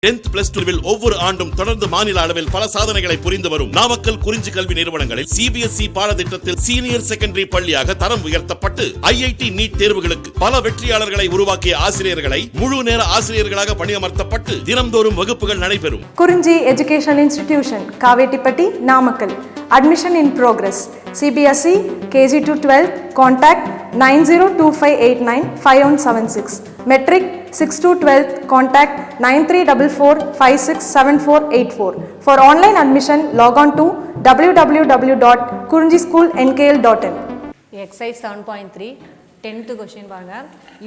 10th plus 2 ஒவ்வொரு ஆண்டும் தொடர்ந்து மாநில அளவில் பல சாதனைகளை புரிந்து வரும் நாமக்கல் குறிஞ்சி கல்வி நிறுவனங்களில் CBSE பாடத்திட்டத்தில் சீனியர் செகண்டரி பள்ளியாக தரம் உயர்த்தப்பட்டு IIT நீட் தேர்வுகளுக்கு பல வெற்றியாளர்களை உருவாக்கிய ஆசிரியர்களை முழு நேர ஆசிரியர்களாக பணியமர்த்தப்பட்டு தினம்தோறும் வகுப்புகள் நடைபெறும். குறிஞ்சி educational institution Kavettipatti Namakkal. Admission in progress. CBSE KG to 12 contact 9025895176. Metric 6 to 12 contact 9344567484. For online admission log on to www.kurinjischoolnkl.in. Exercise 7.3 10th question பாருங்க.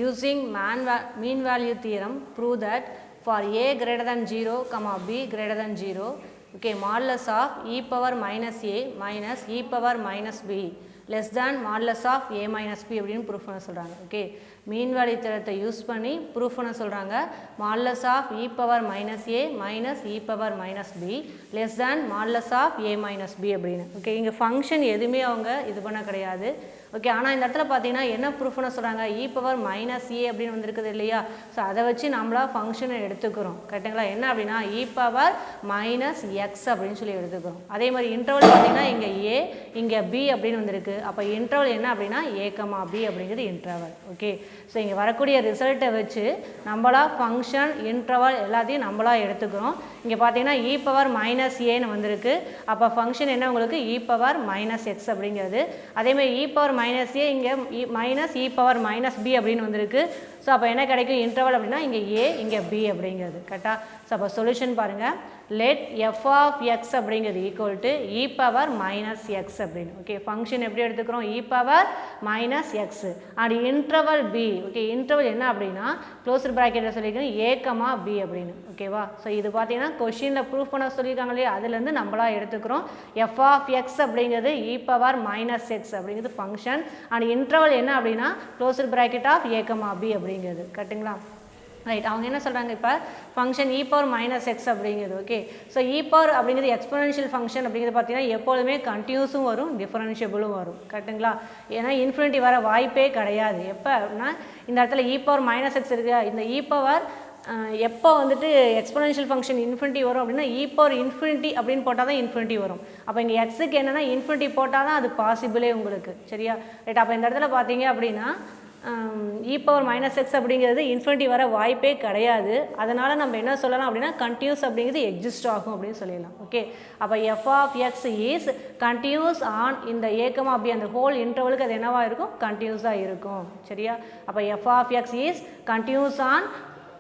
Using mean value theorem prove that for a greater than 0, b greater than 0, okay, modulus of e power minus a minus e power minus b less than modulus of a minus b அப்படின்னு proof பண்ண சொல்கிறாங்க. Okay, mean value தியரத்தை use பண்ணி proof பண்ண சொல்கிறாங்க. modulus of e power minus a minus e power minus b less than modulus of a minus b அப்படின்னு. Okay, இங்கே function எதுவுமே அவங்க இது பண்ண கிடையாது. ஓகே, ஆனால் இந்த இடத்துல பார்த்தீங்கன்னா என்ன ப்ரூஃப் பண்ண சொல்கிறாங்க, e பவர் மைனஸ் ஏ அப்படின்னு வந்துருக்குது இல்லையா. ஸோ அதை வச்சு நம்மளா ஃபங்க்ஷனை எடுத்துக்கிறோம். கரெக்டுங்களா? என்ன அப்படின்னா e பவர் மைனஸ் எக்ஸ் அப்படின்னு சொல்லி எடுத்துக்கிறோம். அதே மாதிரி இன்டர்வல் பார்த்தீங்கன்னா இங்கே ஏ இங்கே பி அப்படின்னு வந்திருக்கு. அப்போ இன்டர்வல் என்ன அப்படின்னா a, b அப்படிங்கிறது இன்டர்வல். ஓகே, ஸோ இங்கே வரக்கூடிய ரிசல்ட்டை வச்சு நம்மளா ஃபங்க்ஷன் இன்டர்வல் எல்லாத்தையும் நம்மளா எடுத்துக்கிறோம். இங்கே பார்த்தீங்கன்னா e பவர் மைனஸ் ஏன்னு வந்திருக்கு. அப்போ ஃபங்க்ஷன் என்ன உங்களுக்கு e பவர் மைனஸ் எக்ஸ் அப்படிங்கிறது. அதேமாதிரி e பவர் மைனஸ் ஏ இங்கே minus e power minus b அப்படின்னு வந்திருக்கு. ஸோ அப்போ என்ன கிடைக்கும் இன்டர்வல் அப்படின்னா இங்கே ஏ இங்கே பி அப்படிங்கிறது. கரெக்டாக? ஸோ அப்போ சொல்யூஷன் பாருங்கள். லெட் எஃப் ஆஃப் எக்ஸ் அப்படிங்கிறது equal to e power minus x அப்படின்னு. ஓகே, ஃபங்க்ஷன் எப்படி எடுத்துக்கிறோம், e power minus x and interval b. Okay, interval என்ன அப்படின்னா க்ளோஸ்டு ப்ராக்கெட்டில் சொல்லியிருக்கோம் ஏ, பி அப்படின்னு. ஓகேவா? ஸோ இது பார்த்தீங்கன்னா கொஷினில் ப்ரூஃப் பண்ண சொல்லியிருக்காங்க இல்லையா, அதுலேருந்து நம்மளா எடுத்துக்கிறோம். எஃப் ஆஃப் எக்ஸ் அப்படிங்கிறது இ பவர் மைனஸ் எக்ஸ் அப்படிங்கிறது ஃபங்க்ஷன் அண்ட் இன்டர்வல் என்ன அப்படின்னா closed bracket of a, b அப்படிங்கிறது. கரெக்டுங்களா? ரைட், அவங்க என்ன சொல்கிறாங்க இப்போ function e power minus x அப்படிங்கிறது. ஓகே, ஸோ இ பவர் அப்படிங்கிறது எக்ஸ்பொனென்ஷியல் ஃபங்க்ஷன் அப்படிங்கிறது பார்த்தீங்கன்னா எப்போதுமே கண்டினியூஸும் வரும் டிஃபரன்ஷியபிளும் வரும். கரெக்டுங்களா? ஏன்னா இன்ஃபினிட்டி வர வாய்ப்பே கிடையாது. எப்போ அப்படின்னா இந்த இடத்துல இ பவர் மைனஸ் எக்ஸ் இருக்குது. இந்த இ பவர் எப்போ வந்துட்டு எக்ஸ்பொனென்ஷியல் ஃபங்க்ஷன் இன்ஃபினிட்டி வரும் அப்படின்னா இ பவர் இன்ஃபினிட்டி அப்படின்னு போட்டால் தான் இன்ஃபினிட்டி வரும். அப்போ இங்கே எக்ஸுக்கு என்னென்னா இன்ஃபினிட்டி போட்டால் தான் அது பாசிபிளே உங்களுக்கு. சரியா? ரைட், அப்போ இந்த இடத்துல பார்த்தீங்க அப்படின்னா இ பவர் மைனஸ் எக்ஸ் அப்படிங்கிறது இன்ஃபினிட்டி வர வாய்ப்பே கிடையாது. அதனால் நம்ம என்ன சொல்லலாம் அப்படின்னா கண்டினியூஸ் அப்படிங்கிறது எக்ஸிஸ்ட் ஆகும் அப்படின்னு சொல்லிடலாம். ஓகே, அப்போ F of x is continuous on இந்த ஏ, பி அந்த ஹோல் இன்டர்வலுக்கு அது என்னவாக இருக்கும், கண்டினியூஸாக இருக்கும். சரியா? அப்போ F of x is continuous on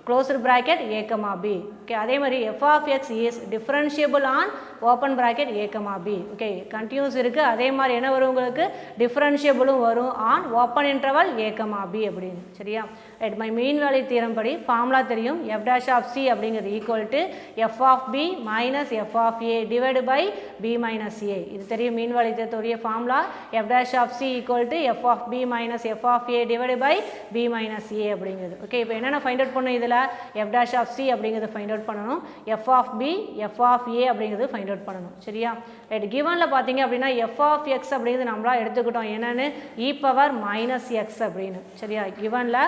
closed bracket a, b. Okay, அதே மாதிரி f of x is differentiable on open bracket a, b. Okay, continuous இருக்குது. அதே மாதிரி என்ன வரும் உங்களுக்கு டிஃப்ரென்ஷியபிளும் வரும் on open interval a, b அப்படின்னு. சரியா? Right, my mean value theorem படி ஃபார்முலா தெரியும். எஃப் டேஷ் ஆஃப் சி அப்படிங்கிறது equal to f of b minus F of a divide by b minus ஏ. இது தெரியும் மீன் வேல்யூ தியரத்துடைய formula. F dash of c equal to f of b minus F of a divide by b minus a அப்படிங்கிறது. Okay, இப்போ என்னென்ன find out பண்ணணும், இதில் f dash of c அப்படிங்கிறது find out பண்ணணும், f of b f of a அப்படிங்கிறது find out பண்ணணும். சரியா? ரைட், கிவனில் பார்த்தீங்க அப்படின்னா எஃப் ஆஃப் எக்ஸ் அப்படிங்கிறது நம்மளா எடுத்துக்கிட்டோம் என்னென்னு இ பவர் மைனஸ் எக்ஸ் அப்படின்னு. சரியா? கிவனில்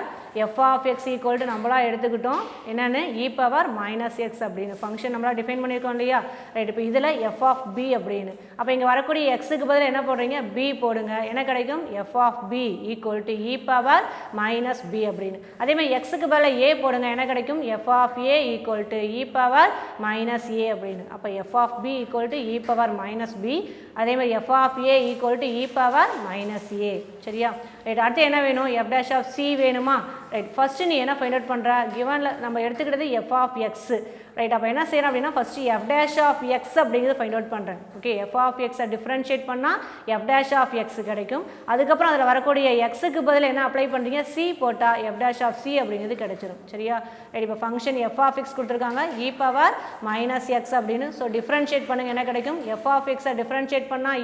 f of x equal to நம்மளா எடுத்துக்கிட்டோம் என்னென்னு இ பவர் மைனஸ் எக்ஸ் அப்படின்னு ஃபங்க்ஷன் நம்மளா டிஃபைன் பண்ணியிருக்கோம் இல்லையா. ரைட், இப்போ இதில் எஃப் ஆஃப் பி அப்படின்னு. அப்போ இங்கே வரக்கூடிய எக்ஸுக்கு பதில் என்ன போடுறீங்க, பி போடுங்க. என்ன கிடைக்கும், f of b equal to e power minus b அப்படின்னு. அதேமாதிரி எக்ஸுக்கு பதில் ஏ போடுங்க. என்ன கிடைக்கும், f of a equal to e power minus a அப்படின்னு. அப்போ F of b equal to e power minus b. அதேமாதிரி f of a equal to e power minus a. சரியா? ரைட், அடுத்து என்ன வேணும், எஃப் டேஷ் ஆஃப் சி வேணுமா. Right, first நீ என்ன ஃபைண்ட் அவுட் பண்ணுற, கிவனில் நம்ம எடுத்துக்கிட்டது எஃப் ஆஃப் எக்ஸு. ரைட், அப்போ என்ன செய்யணும் அப்படின்னா first f dash of x அப்படிங்கிறது ஃபைண்ட் அவுட் பண்ணுறேன். ஓகே, எஃப் ஆஃப் எக்ஸை டிஃப்ரென்ஷியேட் பண்ணால் எஃப் டேஷ் ஆஃப் எக்ஸ் கிடைக்கும். அதுக்கப்புறம் அதில் வரக்கூடிய எக்ஸுக்கு பதில் என்ன அப்ளை பண்ணுறீங்க, சி போட்டால் எஃப் டேஷ் ஆஃப் சி அப்படிங்கிறது கிடைச்சிடும். சரியா? ரைட், இப்போ ஃபங்க்ஷன் எஃப் ஆஃப் எக்ஸ் கொடுத்துருக்காங்க இ பவர் மைனஸ் எக்ஸ் அப்படின்னு. ஸோ டிஃப்ரென்ஷியேட் பண்ணுங்கள். என்ன கிடைக்கும், எஃப் ஆஃப் எக்ஸை டிஃப்ரென்ஷியேட் பண்ணால்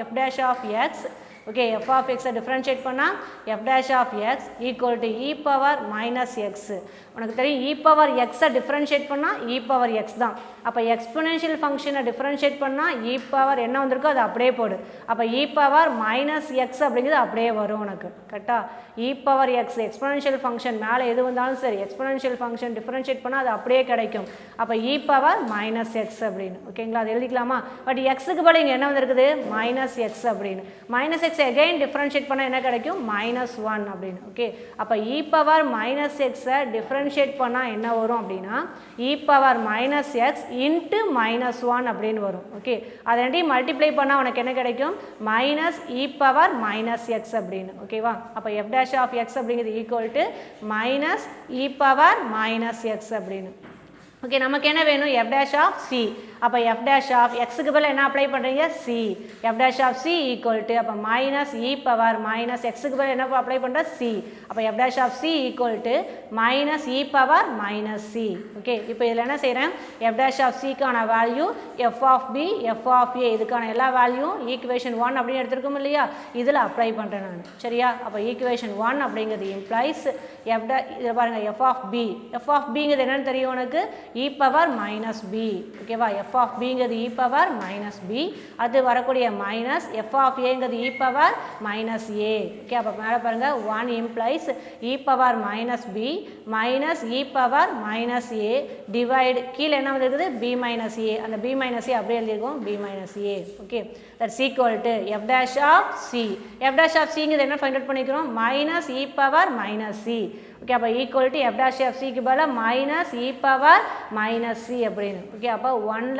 f dash of x okay f of எக்ஸை டிஃப்ரென்ஷியேட் பண்ணால் f dash of x equal to e power minus x. உனக்கு தெரியும் இ பவர் எக்ஸை டிஃப்ரென்ஷியேட் பண்ணால் இ பவர் எக்ஸ் தான். அப்போ எக்ஸ்பொனென்ஷியல் ஃபங்க்ஷனை டிஃப்ரென்ஷியேட் பண்ணால் இ பவர் என்ன வந்திருக்கோ அது அப்படியே போடு. அப்போ இ பவர் மைனஸ் எக்ஸ் அப்படிங்கிறது அப்படியே வரும் உனக்கு கரெக்டாக. E power X exponential function மேலே எது வந்தாலும் சரி எக்ஸ்பொனென்ஷியல் ஃபங்க்ஷன் டிஃப்ரென்ஷியேட் பண்ணால் அது அப்படியே கிடைக்கும். அப்போ இ பவர் மைனஸ் எக்ஸ் அப்படின்னு ஓகேங்களா, அது எழுதிக்கலாமா. பட் எக்ஸுக்கு பதில் இங்கே என்ன வந்திருக்குது மைனஸ் எக்ஸ் அப்படின்னு. மைனஸ் எக்ஸ் எகைன் டிஃப்ரென்ஷியேட் பண்ணால் என்ன கிடைக்கும் மைனஸ் 1 அப்படின்னு. ஓகே அப்போ இ பவர் மைனஸ் எக்ஸை டிஃப்ரென்ஷியேட் பண்ணால் என்ன வரும் அப்படின்னா e power minus x into minus 1 அப்படின்னு வரும். ஓகே அதை ரெண்டையும் மல்டிப்ளை பண்ணால் உனக்கு என்ன கிடைக்கும் minus e power minus x அப்படின்னு. ஓகேவா அப்போ எஃப் டேஷ் ஆஃப் எக்ஸ் அப்படிங்கிறது equal to minus e power minus x அப்படின்னு. ஓகே நமக்கு என்ன வேணும் எஃப் டேஷ் ஆஃப் சி. அப்போ எஃப் டேஷ் ஆஃப் எக்ஸுக்கு பதில் என்ன அப்ளை பண்ணுறீங்க c. F dash of c equal to அப்போ மைனஸ் இ பவர் மைனஸ் எக்ஸுக்கு பதில் என்ன அப்ளை பண்ணுற சி. அப்போ f dash of c equal to minus e power minus c. Okay இப்போ இதில் என்ன செய்கிறேன் எஃப் டேஷ் ஆஃப் சிக்கான value F of b f of a இதுக்கான எல்லா வேல்யூவும் ஈக்குவேஷன் 1 அப்படின்னு எடுத்துருக்கோம் இல்லையா இதில் அப்ளை பண்ணுறேன் நான் சரியா. அப்போ ஈக்குவேஷன் 1 அப்படிங்கிறது இம்ப்ளைஸ் இதில் பாருங்கள் f of b. F of பிங்கிறது என்னென்னு தெரியும் உனக்கு இ பவர் மைனஸ் பி. ஓகேவா எஃப் ஆஃப் பிங்கிறது இ பவர் மைனஸ் பி. அது வரக்கூடிய மைனஸ் எஃப் ஆஃப் ஏங்கிறது e power minus a. Okay அப்போ மேலே பாருங்கள் 1 implies e power minus b minus e power minus a divide கீழே என்ன வந்துருக்குது பி மைனஸ் ஏ. அந்த பி மைனஸ் ஏ அப்படியே எழுதியிருக்கோம் b minus a. Okay that's equal to f dash of c. F dash of சிங்கிறது என்ன ஃபைண்ட் அவுட் பண்ணிக்கிறோம் minus e power minus c. Okay அப்போ equal to f dash of சிக்கு பதிலாக minus e power minus c அப்படின்னு. Okay அப்போ 1ல்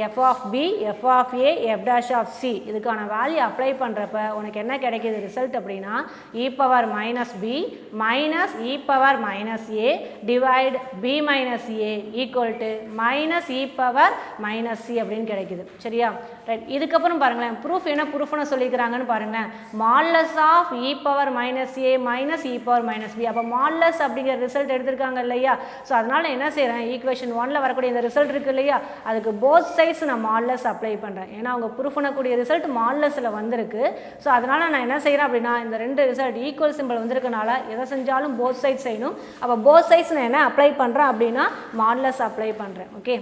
f of b f of a f dash of c இதுக்கான வேல்யூ அப்ளை பண்ணுறப்ப உனக்கு என்ன கிடைக்கிது ரிசல்ட் அப்படின்னா e power minus b minus e power minus a divide b minus a equal to minus e power minus c அப்படின்னு கிடைக்குது சரியா. Right இதுக்கப்புறம் பாருங்களேன் ப்ரூஃப் என்ன ப்ரூஃப்னு சொல்லிக்கிறாங்கன்னு பாருங்களேன் modulus of e power minus a minus e power minus b. அப்போ மாட்லஸ் அப்படிங்கிற ரிசல்ட் எடுத்திருக்காங்க இல்லையா. ஸோ அதனால் என்ன செய்கிறேன் ஈக்குவேஷன் 1ல் வரக்கூடிய இந்த ரிசல்ட் இருக்குது இல்லையா அதுக்கு போத் சைட்ஸ் நான் மாட்லஸ் அப்ளை பண்ணுறேன். ஏன்னா அவங்க ப்ரூஃப் பண்ணக்கூடிய ரிசல்ட் மாட்லஸில் வந்திருக்கு. ஸோ அதனால் நான் என்ன செய்கிறேன் அப்படின்னா இந்த ரெண்டு ரிசல்ட் ஈக்குவல் சிம்பிள் வந்திருக்கனால எதை செஞ்சாலும் போத் சைட் செய்யணும். அப்போ போத் சைட்ஸ் நான் என்ன அப்ளை பண்ணுறேன் அப்படின்னா மாட்லஸ் அப்ளை பண்ணுறேன். ஓகே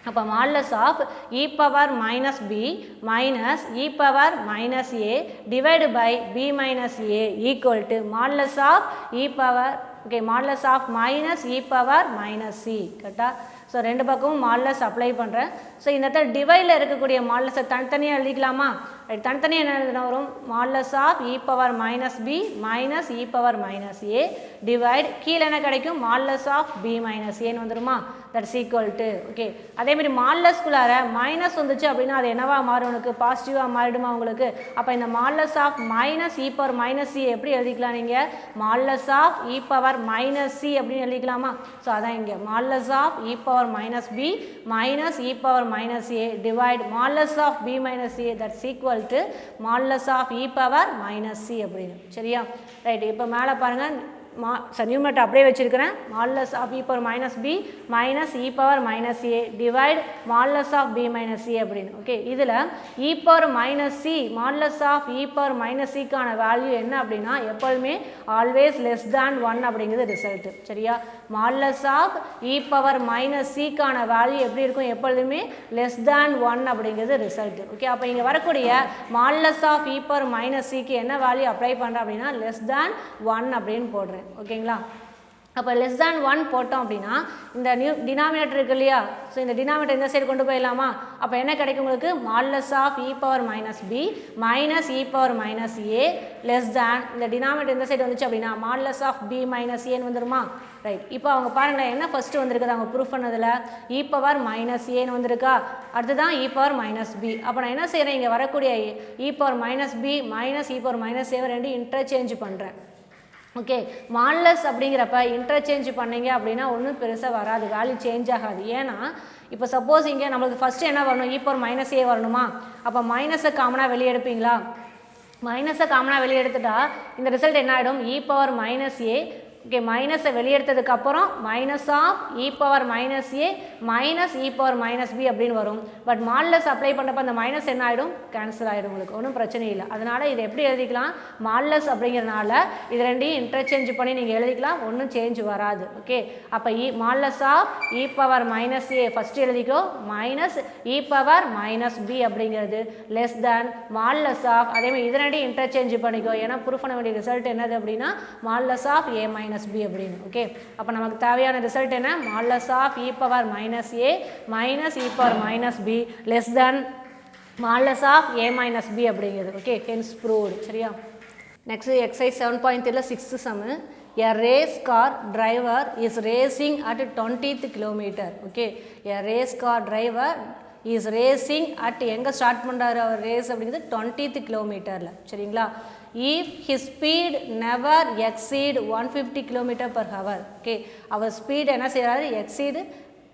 அப்போ modulus of e power minus b minus e power minus a divide by b minus a equal to modulus of e power okay modulus of minus e power minus c கரெக்டாக. So ரெண்டு பக்கமும் modulus apply பண்ணுறேன். So இந்த இடத்துல டிவைடில் இருக்கக்கூடிய மாட்லஸை தனித்தனியாக எழுதிக்கலாமா. தனித்தனியாக என்ன எழுதினா வரும் modulus of e power minus b minus e power minus a divide கீழே என்ன கிடைக்கும் மாட்லஸ் ஆஃப் பி மைனஸ் ஏன்னு வந்துருமா. தட்ஸ் ஈக்குவல் டு ஓகே அதேமாதிரி மாட்லஸ்குள்ளார மைனஸ் வந்துச்சு அப்படின்னா அது என்னவா மாறும் உனக்கு பாசிட்டிவாக மாறிடுமா உங்களுக்கு. அப்போ இந்த modulus of minus e power minus c எப்படி எழுதிக்கலாம் நீங்கள் modulus of e power minus c அப்படின்னு எழுதிக்கலாமா. ஸோ அதான் இங்கே modulus of e power minus b minus e power minus a divide modulus of b minus a that's equal to modulus of e power minus c அப்படின்னு சரியா. Right இப்போ மேலே பாருங்கள் numerator அப்படியே வச்சிருக்கிறேன் modulus of e power minus b minus e power minus a divide modulus of b minus c அப்படின்னு. Okay இதில் e power minus c modulus of e power minus சிக்கான வேல்யூ என்ன அப்படின்னா எப்பொழுதுமே ஆல்வேஸ் லெஸ் தேன் 1 அப்படிங்கிறது result சரியா. Modulus of e power minus சிக்கான value எப்படி இருக்கும் எப்பொழுதுமே லெஸ் தேன் 1 அப்படிங்கிறது ரிசல்ட்டு. ஓகே அப்போ இங்கே வரக்கூடிய modulus of e power minus சிக்கு என்ன வேல்யூ அப்ளை பண்ணுறேன் அப்படின்னா லெஸ் தேன் 1 அப்படின்னு போடுறேன் ஓகேங்களா. அப்போ லெஸ் தேன் 1 போட்டோம் அப்படின்னா இந்த டினாமினேட்டர் இருக்கு இல்லையா. ஸோ இந்த டினாமினேட்டர் இந்த சைடு கொண்டு போயிடலாமா. அப்போ என்ன கிடைக்கும் உங்களுக்கு modulus of e power minus b minus e power minus a less than இந்த டினாமினேட்டர் இந்த சைடு வந்துச்சு அப்படின்னா மாட்லஸ் ஆஃப் பி மைனஸ் ஏன்னு வந்துருமா. ரைட் இப்போ அவங்க பாருங்களேன் என்ன ஃபஸ்ட்டு வந்திருக்குது அவங்க ப்ரூஃப் பண்ணதில் இ பவர் மைனஸ் ஏன்னு வந்திருக்கா அடுத்துதான் இ பவர் மைனஸ் பி. அப்போ நான் என்ன செய்கிறேன் இங்கே வரக்கூடிய இ power minus b minus e power minus ஏவை ரெண்டு இன்டர்சேஞ்ச் பண்ணுறேன். ஓகே மாட்லஸ் அப்படிங்கிறப்ப இன்டர்சேஞ்ச் பண்ணிங்க அப்படின்னா ஒன்றும் பெருசாக வராது வேல்யூ சேஞ்ச் ஆகாது. ஏன்னா இப்போ சப்போஸ் இங்கே நம்மளுக்கு ஃபஸ்ட்டு என்ன வரணும் இ பவர் மைனஸ் ஏ வரணுமா. அப்போ மைனஸை காமனாக வெளியே எடுப்பீங்களா மைனஸை காமனாக வெளியே எடுத்துட்டா இந்த ரிசல்ட் என்ன ஆகிடும் e power minus a okay மைனஸை வெளியெடுத்ததுக்கு அப்புறம் minus of e power minus a minus e power minus b அப்படின்னு வரும். பட் மாடுலஸ் அப்ளை பண்ணுறப்ப அந்த மைனஸ் என்ன ஆகிடும், கேன்சல் ஆகிடும், உங்களுக்கு ஒன்றும் பிரச்சனை இல்லை. அதனால் இது எப்படி எழுதிக்கலாம், மாடுலஸ் அப்படிங்கிறதுனால இது ரெண்டையும் இன்டர்சேஞ்ச் பண்ணி நீங்கள் எழுதிக்கலாம், ஒன்றும் சேஞ்ச் வராது. ஓகே அப்போ modulus of e power minus a first எழுதிக்கோ minus e power minus b அப்படிங்கிறது லெஸ் தேன் மாடுலஸ் ஆஃப், அதேமாதிரி இது ரெண்டையும் இன்டர்சேஞ்ச் பண்ணிக்கோ, ஏன்னா ப்ரூஃப் பண்ண வேண்டிய ரிசல்ட் என்னது அப்படின்னா modulus of a minus b அப்படின்னு. ஓகே அப்போ நமக்கு தேவையான ரிசல்ட் என்ன, modulus of e power minus a minus e power minus b less than modulus of a minus b அப்படிங்கிறது. Okay hence proved. சரியா, next exercise 7.3 6th sum. A race car driver is racing at 20th kilometer. Okay, a race car driver is racing at எங்கே start பண்ணுறாரு அவர் race அப்படிங்கிறது 20th கிலோமீட்டரில். சரிங்களா, if his speed never exceed 150 km/h. Okay our speed என்ன செய்கிறாரு, exceed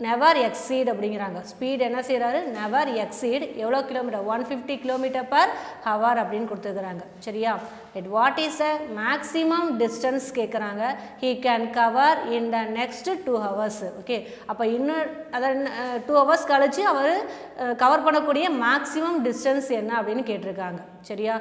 never exceed அப்படிங்கிறாங்க. Speed என்ன செய்கிறாரு, never exceed எவ்வளோ கிலோமீட்டர், 150 km/h அப்படின்னு கொடுத்துருக்குறாங்க. சரியா, it what is the maximum distance கேட்குறாங்க, he can cover in the next 2 hours. Okay அப்போ இன்னும் அதாவது 2 hours கழிச்சு அவர் கவர் பண்ணக்கூடிய மேக்ஸிமம் டிஸ்டன்ஸ் என்ன அப்படின்னு கேட்டிருக்காங்க. சரியா,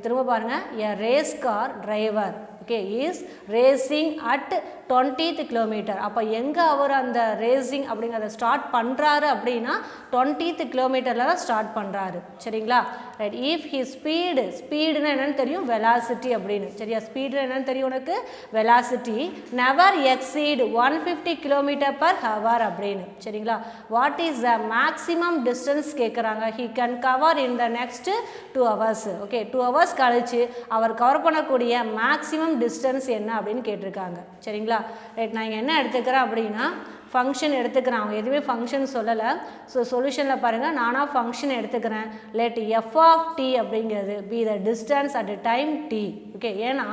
திரும்ப பாருங்கள், a race car driver okay is racing at 20th kilometer. அப்போ எங்கே அவர் அந்த ரேசிங் அப்படிங்கிறத ஸ்டார்ட் பண்ணுறாரு அப்படின்னா 20th கிலோமீட்டரில் தான் ஸ்டார்ட் பண்ணுறாரு. சரிங்களா, ரைட். இஃப் ஹி ஸ்பீடுனா என்னென்னு தெரியும், வெலாசிட்டி அப்படின்னு. சரியா, ஸ்பீடுனா என்னென்னு தெரியும் உனக்கு, வெலாசிட்டி நெவர் எக்ஸீட் 150 km/h அப்படின்னு. சரிங்களா, what is the maximum distance கேட்குறாங்க, he can cover in the next 2 hours. Okay 2 hours கழிச்சு அவர் கவர் பண்ணக்கூடிய மேக்ஸிமம் டிஸ்டன்ஸ் என்ன அப்படின்னு கேட்டிருக்காங்க. சரிங்களா, ரைட். நான் இங்கே என்ன எடுத்துக்கிறேன் அப்படின்னா ஃபங்க்ஷன் எடுத்துக்கிறேன், அவங்க எதுவுமே ஃபங்க்ஷன் சொல்லலை. ஸோ சொல்யூஷனில் பாருங்கள், நானாக ஃபங்க்ஷன் எடுத்துக்கிறேன். லெட் எஃப் ஆஃப் டி அப்படிங்கிறது be the distance at time t. Okay ஏன்னா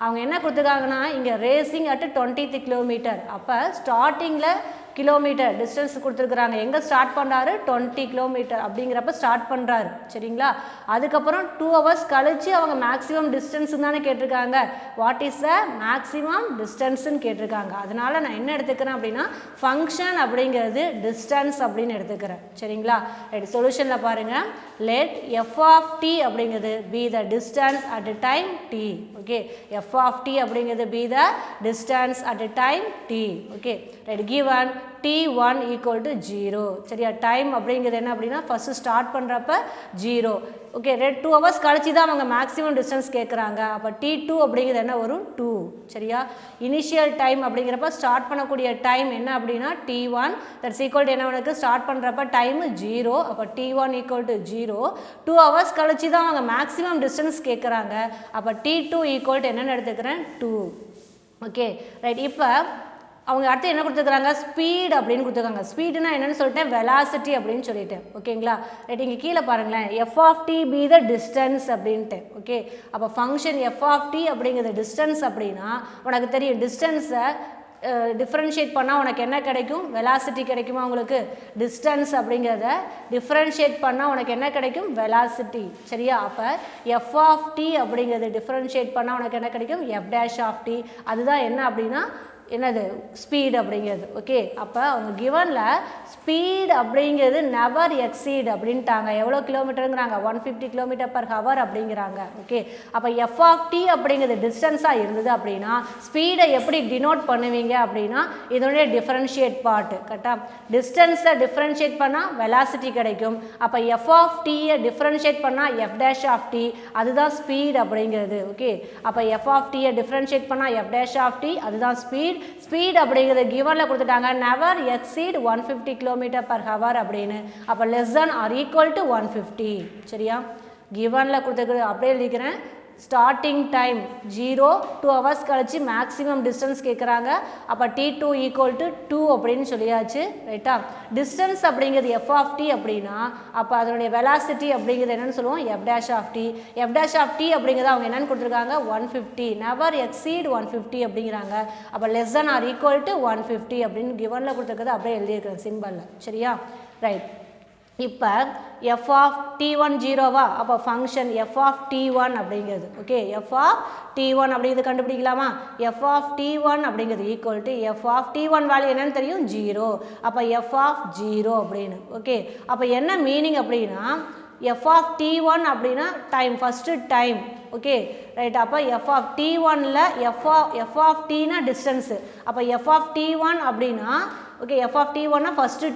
அவங்க என்ன கொடுத்துருக்காங்கன்னா இங்கே ரேசிங் அட் 20th கிலோமீட்டர், அப்போ ஸ்டார்டிங்கில் கிலோமீட்டர் டிஸ்டன்ஸ் கொடுத்துருக்குறாங்க, எங்கே ஸ்டார்ட் பண்ணுறாரு 20 கிலோமீட்டர் அப்படிங்கிறப்ப ஸ்டார்ட் பண்ணுறாரு. சரிங்களா, அதுக்கப்புறம் 2 hours கழிச்சு அவங்க மேக்ஸிமம் டிஸ்டன்ஸ் தானே கேட்டிருக்காங்க, வாட் இஸ் த மேக்ஸிமம் டிஸ்டன்ஸ்ன்னு கேட்டிருக்காங்க. அதனால நான் என்ன எடுத்துக்கிறேன் அப்படின்னா ஃபங்க்ஷன் அப்படிங்கிறது டிஸ்டன்ஸ் அப்படின்னு எடுத்துக்கிறேன். சரிங்களா, ரைட். சொல்யூஷனில் பாருங்கள், லெட் எஃப் ஆஃப் டி அப்படிங்கிறது be the distance at time t. Okay f of D அப்படிங்கிறது be the distance at time t. Okay right. Given t1 = 0. சரியா, டைம் அப்படிங்கிறது என்ன அப்படின்னா ஃபஸ்ட்டு ஸ்டார்ட் பண்ணுறப்ப 0. ஓகே 2 hours கழிச்சு தான் அவங்க மேக்ஸிமம் டிஸ்டன்ஸ் கேட்குறாங்க. அப்போ t2 அப்படிங்கிறது என்ன வரும், 2. சரியா, இனிஷியல் டைம் அப்படிங்கிறப்ப ஸ்டார்ட் பண்ணக்கூடிய டைம் என்ன அப்படின்னா t1 தட்ஸ் ஈக்குவல் என்ன உனக்கு ஸ்டார்ட் பண்ணுறப்ப டைம் 0. அப்போ t1 = 0. 2 hours கழிச்சு தான் அவங்க மேக்ஸிமம் டிஸ்டன்ஸ் கேட்குறாங்க. அப்போ t2 = என்னென்னு எடுத்துக்கிறேன் 2. Okay right. இப்போ அவங்க அடுத்து என்ன கொடுத்துருக்காங்க, ஸ்பீட் அப்படின்னு கொடுத்துருக்காங்க. ஸ்பீடுனா என்னென்னு சொல்லிட்டேன், வெலாசிட்டி அப்படின்னு சொல்லிட்டேன். ஓகேங்களா, ரைட். இங்கே கீழே பாருங்களேன், f of t be the distance அப்படின்ட்டு. ஓகே அப்போ ஃபங்க்ஷன் எஃப் ஆஃப் டி அப்படிங்கிறது டிஸ்டன்ஸ் அப்படின்னா உனக்கு தெரியும், டிஸ்டன்ஸை டிஃப்ரென்ஷியேட் பண்ணால் உனக்கு என்ன கிடைக்கும், வெலாசிட்டி கிடைக்குமா உங்களுக்கு. டிஸ்டன்ஸ் அப்படிங்கிறத டிஃப்ரென்ஷியேட் பண்ணால் உனக்கு என்ன கிடைக்கும், வெலாசிட்டி. சரியா, அப்போ எஃப் ஆஃப் டி அப்படிங்கிறது டிஃப்ரென்ஷியேட் பண்ணால் உனக்கு என்ன கிடைக்கும், எஃப் டேஷ் ஆஃப் டி. அதுதான் என்ன அப்படின்னா என்னது, ஸ்பீட் அப்படிங்கிறது. ஓகே அப்போ அவங்க கிவனில் ஸ்பீட் அப்படிங்கிறது நெவர் எக்ஸீட் அப்படின்ட்டாங்க. எவ்வளோ கிலோமீட்டருங்கிறாங்க, 150 km/h அப்படிங்கிறாங்க. ஓகே அப்போ எஃப் ஆஃப் டி அப்படிங்கிறது டிஸ்டன்ஸாக இருந்தது அப்படின்னா ஸ்பீடை எப்படி டினோட் பண்ணுவீங்க அப்படின்னா இதனுடைய டிஃப்ரென்ஷியேட் பார்ட் கரெக்டாக. டிஸ்டன்ஸை டிஃப்ரென்ஷியேட் பண்ணால் வெலாசிட்டி கிடைக்கும். அப்போ எஃப் ஆஃப் டியை டிஃப்ரென்ஷியேட் பண்ணால் எஃப் டேஷ் ஆஃப் டி, அதுதான் ஸ்பீட் அப்படிங்கிறது. ஓகே அப்போ எஃப் ஆஃப் டியை டிஃப்ரென்ஷியேட் பண்ணால் எஃப் டேஷ் ஆஃப் டி, அதுதான் ஸ்பீட். ஸ்பீட் அப்படிங்கிறது கிவனில் கொடுத்துட்டாங்க, நெவர் எக்ஸீட் 150 km/h அப்படின்னு. அப்போ less than or equal to 150. சரியா, கிவனில் கொடுத்துருக்குறது அப்படியே எழுதிக்கிறேன். ஸ்டார்டிங் டைம் 0, 2 hours கழிச்சு மேக்ஸிமம் டிஸ்டன்ஸ் கேட்குறாங்க. அப்போ t2 = 2 அப்படின்னு சொல்லியாச்சு. ரைட்டா, டிஸ்டன்ஸ் அப்படிங்கிறது எஃப் ஆஃப் டி அப்படின்னா அப்போ அதனுடைய வெலாசிட்டி அப்படிங்கிறது என்னென்னு சொல்லுவோம், f dash of D. F dash of D அப்படிங்கிறது அவங்க என்னென்னு கொடுத்துருக்காங்க, 150. நெவர் எக்ஸீட் 150 அப்படிங்கிறாங்க. அப்போ less than or equal to 150 அப்படின்னு கிவனில் கொடுத்துருக்கிறது அப்படியே எழுதியிருக்கிறேன் சிம்பிளில். சரியா, ரைட். இப்போ எஃப் ஆஃப் t1 ஜீரோவா, அப்போ ஃபங்க்ஷன் எஃப் ஆஃப் t1 அப்படிங்கிறது ஓகே, எஃப் ஆஃப் t1 அப்படிங்கிறது கண்டுபிடிக்கலாமா, எஃப் ஆஃப் t1 அப்படிங்கிறது equal to f of t1 value என்னன்னு தெரியும் 0, அப்போ எஃப் ஆஃப் 0 அப்படின்னு ஓகே. அப்போ என்ன மீனிங் அப்படின்னா எஃப் ஆஃப் t1 அப்படின்னா time, first time okay right. அப்போ எஃப் ஆஃப் t1ல் எஃப் ஆஃப் tனா டிஸ்டன்ஸு, அப்போ எஃப் ஆஃப் t1 அப்படின்னா ஓகே எஃப் ஆஃப் t1னா ஃபஸ்ட்டு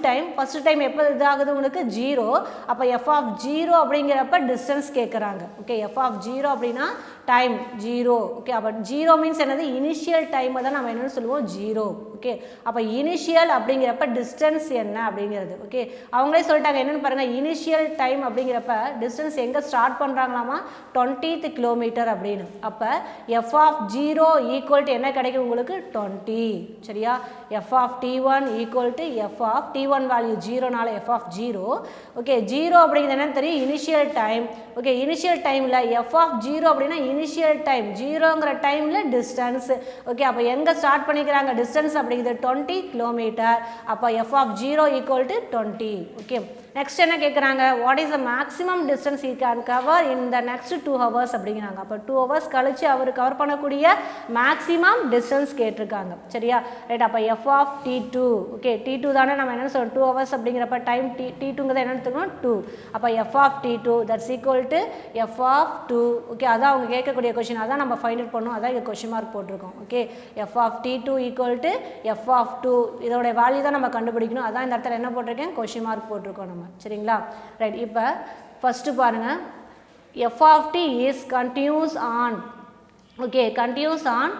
டைம் எப்போ இதாகுது உங்களுக்கு 0, அப்போ எஃப் ஆஃப் 0 அப்படிங்கிறப்ப டிஸ்டன்ஸ் கேட்குறாங்க ஓகே. எஃப் ஆஃப் 0 அப்படின்னா டைம் 0 ஓகே. அப்போ 0 மீன்ஸ் என்னது, இனிஷியல் டைமை தான் நம்ம என்னென்னு சொல்லுவோம் 0 ஓகே. அப்போ இனிஷியல் அப்படிங்கிறப்ப டிஸ்டன்ஸ் என்ன அப்படிங்கிறது ஓகே. அவங்களே சொல்லிட்டாங்க என்னென்னு பாருங்கள், இனிஷியல் டைம் அப்படிங்கிறப்ப டிஸ்டன்ஸ் எங்கே ஸ்டார்ட் பண்ணுறாங்களாமா 20th கிலோமீட்டர் அப்படின்னு. அப்போ எஃப் ஆஃப் 0 ஈக்குவல் டு என்ன கிடைக்கும் உங்களுக்கு 20 சரியா. F of t1 equal to f of t1 value 0னால எஃப் ஆஃப் 0 ஓகே. 0 அப்படிங்கிறது என்னன்னு தெரியும், இனிஷியல் டைம் ஓகே. இனிஷியல் டைமில் எஃப் ஆஃப் 0 அப்படின்னா இனிஷியல் டைம் 0ங்கிற டைமில் டிஸ்டன்ஸ் ஓகே. அப்போ எங்கே ஸ்டார்ட் பண்ணிக்கிறாங்க டிஸ்டன்ஸ் அப்படிங்கிறது 20 கிலோமீட்டர். அப்போ F of 0 equal to 20 okay. Next என்ன கேட்குறாங்க, what is the maximum distance he can cover in the next 2 hours அப்படிங்கிறாங்க. அப்போ 2 hours கழிச்சு அவர் கவர் பண்ணக்கூடிய மேக்ஸிமம் டிஸ்டன்ஸ் கேட்டிருக்காங்க சரியா ரைட். அப்போ F of t2 okay, t2 தானே நம்ம என்னென்னு சொல்லுவோம் 2 hours அப்படிங்கிறப்ப டைம் t2ங்கிறத என்னென்னு எடுத்துக்கணும் 2. அப்போ F of t2 that's equal to f of 2 okay. அதான் அவங்க கேட்கக்கூடிய கொஷின், அதான் நம்ம ஃபைண்ட் அவுட் பண்ணோம், அதான் இங்கே கொஷின் மார்க் போட்டிருக்கோம் okay. F of t2 equal to f of 2 இதோட வேல்யூ தான் நம்ம கண்டுபிடிக்கணும், அதான் இந்த இடத்துல என்ன போட்டிருக்கேன் கொஷின் மார்க் போட்டிருக்கோம் நம்ம சரிங்களா ரைட். இப்போ ஃபஸ்ட்டு பாருங்கள், f of t is continuous on okay. Continuous on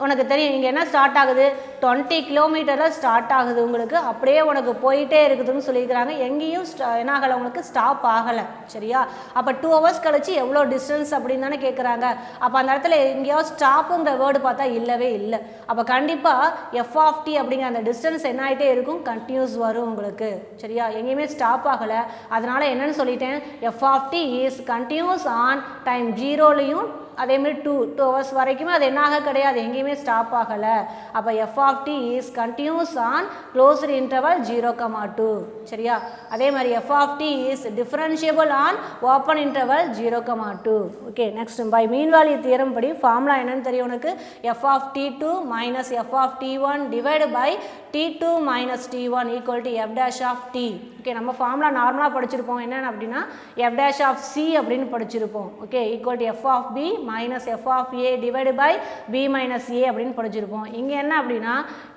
உனக்கு தெரியும் இங்கே என்ன ஸ்டார்ட் ஆகுது 20 கிலோமீட்டரில் ஸ்டார்ட் ஆகுது உங்களுக்கு, அப்படியே உனக்கு போயிட்டே இருக்குதுன்னு சொல்லியிருக்கிறாங்க, எங்கேயும் என்ன ஆகலை உங்களுக்கு ஸ்டாப் ஆகலை சரியா. அப்போ 2 hours கழிச்சு எவ்வளோ டிஸ்டன்ஸ் அப்படின்னு தானே கேட்குறாங்க. அப்போ அந்த இடத்துல எங்கேயோ ஸ்டாப்புங்கிற வேர்டு பார்த்தா இல்லவே இல்லை. அப்போ கண்டிப்பாக எஃப் ஆஃப் டி அப்படிங்கிற அந்த டிஸ்டன்ஸ் என்ன ஆகிட்டே இருக்கும் கண்டினியூஸ் வரும் உங்களுக்கு சரியா, எங்கேயுமே ஸ்டாப் ஆகலை. அதனால் என்னன்னு சொல்லிட்டேன், f of t is continuous on time 0லையும் அதேமாதிரி 2 hours வரைக்குமே அது என்னாக கிடையாது, எங்கேயுமே ஸ்டாப் ஆகலை. அப்போ F of t is continuous on closed interval 0,2 சரியா. அதே மாதிரி f of t is differentiable on open interval 0,2 okay. Next by mean value theorem படி ஃபார்முலா என்னன்னு தெரியும் உனக்கு, f of t2 minus F of t1 divide by t2 minus t1 equal to f dash of t okay. நம்ம formula நார்மலாக படிச்சிருப்போம் என்னென்னு அப்படின்னா F dash of c அப்படின்னு படிச்சிருப்போம் okay, equal to f of b minus F of a divide by b minus a அப்படின்னு படிச்சிருப்போம். இங்கே என்ன அப்படின்னா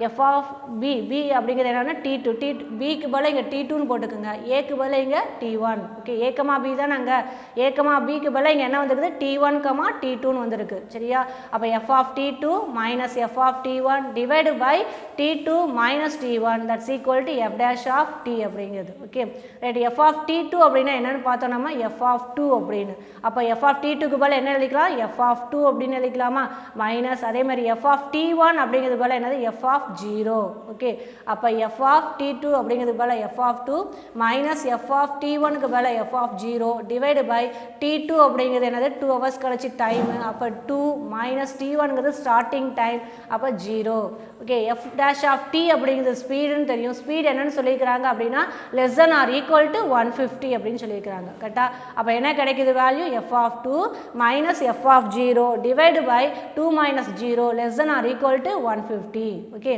எஃப் ஆஃப் பி அப்படிங்கிறது என்னன்னா t2 பிக்கு பதில் இங்கே t2ன்னு போட்டுக்கோங்க, ஏக்கு பதில் இங்கே t1 ஓகே. ஏக்கமா பி தான் நாங்கள் ஏக்கமா பிக்கு பதில் இங்கே என்ன வந்துருக்குது t1 t2ன்னு வந்திருக்கு சரியா. அப்போ F of t2 minus F of t1 divide by t2 minus t1 that's equal to f dash of D அப்படிங்கிறது okay right. F of t2 அப்படின்னா என்னென்னு பார்த்தோம் நம்ம எஃப் ஆஃப் 2 அப்படின்னு. அப்போ எஃப் ஆஃப் t2க்கு பதில் என்ன எழுதிக்கலாம் எஃப் ஆஃப் 2 அப்படின்னு எழுதிக்கலாமா, மைனஸ் அதே மாதிரி எஃப் ஆஃப் t1 அப்படிங்கிறது போல என்னது எஃப் ஆஃப் 0 ஓகே. அப்போ எஃப் ஆஃப் t2 அப்படிங்கிறது போல f of 2 minus F of t1க்கு போல f of 0 divide by t2 அப்படிங்கிறது என்னது 2 hours கழிச்சு டைமு, அப்போ 2 மைனஸ் t1ங்கிறது ஸ்டார்டிங் டைம், அப்போ 0 okay. F dash of D அப்படிங்கிறது ஸ்பீடுன்னு தெரியும், ஸ்பீடு என்னன்னு சொல்லியிருக்கிறாங்க அப்படின்னா less than or equal to 150 அப்படின்னு சொல்லியிருக்கிறாங்க கரெக்டா. அப்போ என்ன கிடைக்குது value F of 2 minus F of 0 divide by 2 minus 0 less than or equal to 150 okay.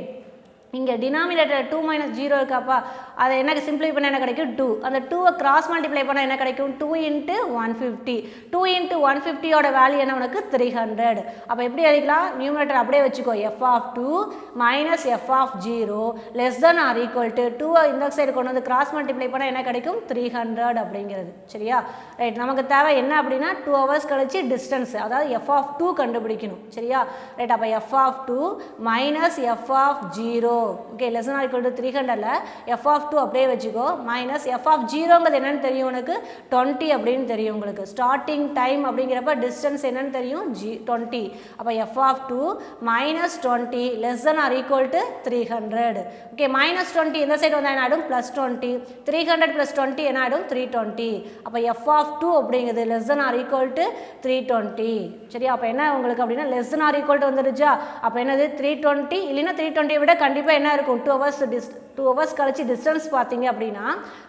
இங்கே டினாமினேட்டர் 2 மைனஸ் 0 இருக்காப்பா, அதை என்ன சிம்பிளை பண்ண என்ன கிடைக்கும் 2, அந்த 2வை கிராஸ் மல்டிப்ளை பண்ணால் என்ன கிடைக்கும் 2 இன்ட்டு 150 2 இன்ட்டு 150யோட வேல்யூ என்ன உனக்கு 300. அப்போ எப்படி எழுதிக்கலாம் நியூமினேட்டர் அப்படியே வச்சுக்கோ f of 2 minus F of 0 less than or equal to 2வை இந்த சைடு கொண்டு வந்து கிராஸ் மல்டிப்ளை பண்ணால் என்ன கிடைக்கும் 300 அப்படிங்கிறது சரியா ரைட். நமக்கு தேவை என்ன அப்படின்னா 2 hours கழிச்சு டிஸ்டன்ஸ் அதாவது எஃப் ஆஃப் 2 கண்டுபிடிக்கணும் சரியா ரைட். அப்போ F of 2 minus F of 0 okay less than or equal to 300ல எஃப் ஆஃப் 2 அப்படியே வச்சுக்கோ, மைனஸ் எஃப் ஆஃப் 0ங்கிறது என்னன்னு தெரியும் உனக்கு 20 அப்படின்னு தெரியும் உங்களுக்கு. ஸ்டார்டிங் டைம் அப்படிங்கிறப்ப டிஸ்டன்ஸ் என்னன்னு தெரியும் 20. அப்போ F of 2 minus 20 less than or equal to 300 okay. Minus 20 இந்த சைடு வந்தால் என்ன ஆகிடும் ப்ளஸ் 20 300 ப்ளஸ் 20 என்ன ஆகிடும் 320. அப்போ எஃப் ஆஃப் 2 அப்படிங்கிறது less than or equal to 320 சரியா. அப்போ என்ன உங்களுக்கு அப்படின்னா less than or equal to வந்துருச்சா, அப்போ என்னது 320 இல்லைன்னா 320 விட கண்டிப்பாக என்ன இருக்கும் 2 ஹவர்ஸ் கழிச்சு டிஸ்டன்ஸ் பார்த்தீங்க அப்படின்னா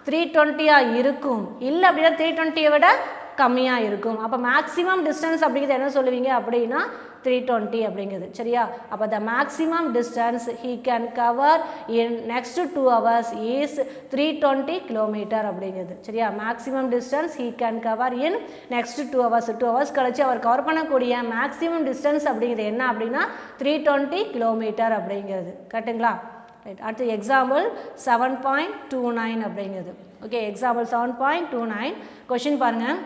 320 இருக்கும், இல்லை அப்படின்னா 320 விட கம்மியாக இருக்கும். அப்போ மேக்ஸிமம் டிஸ்டன்ஸ் அப்படிங்கிறது என்ன சொல்லுவீங்க அப்படின்னா 320 அப்படிங்கிறது. சரியா? அப்போ the maximum distance he can cover in next 2 hours is 320 kilometer அப்படிங்கிறது. சரியா? maximum distance he can cover in next 2 hours. 2 hours கழிச்சு அவர் கவர் பண்ணக்கூடிய maximum distance அப்படிங்கிறது என்ன அப்படின்னா 320 kilometer அப்படிங்கிறது. கரெக்டுங்களா? ரைட். அடுத்து எக்ஸாம்பிள் 7.29 அப்படிங்கிறது. ஓகே, எக்ஸாம்பிள் 7.29 கொஷின் பாருங்கள்.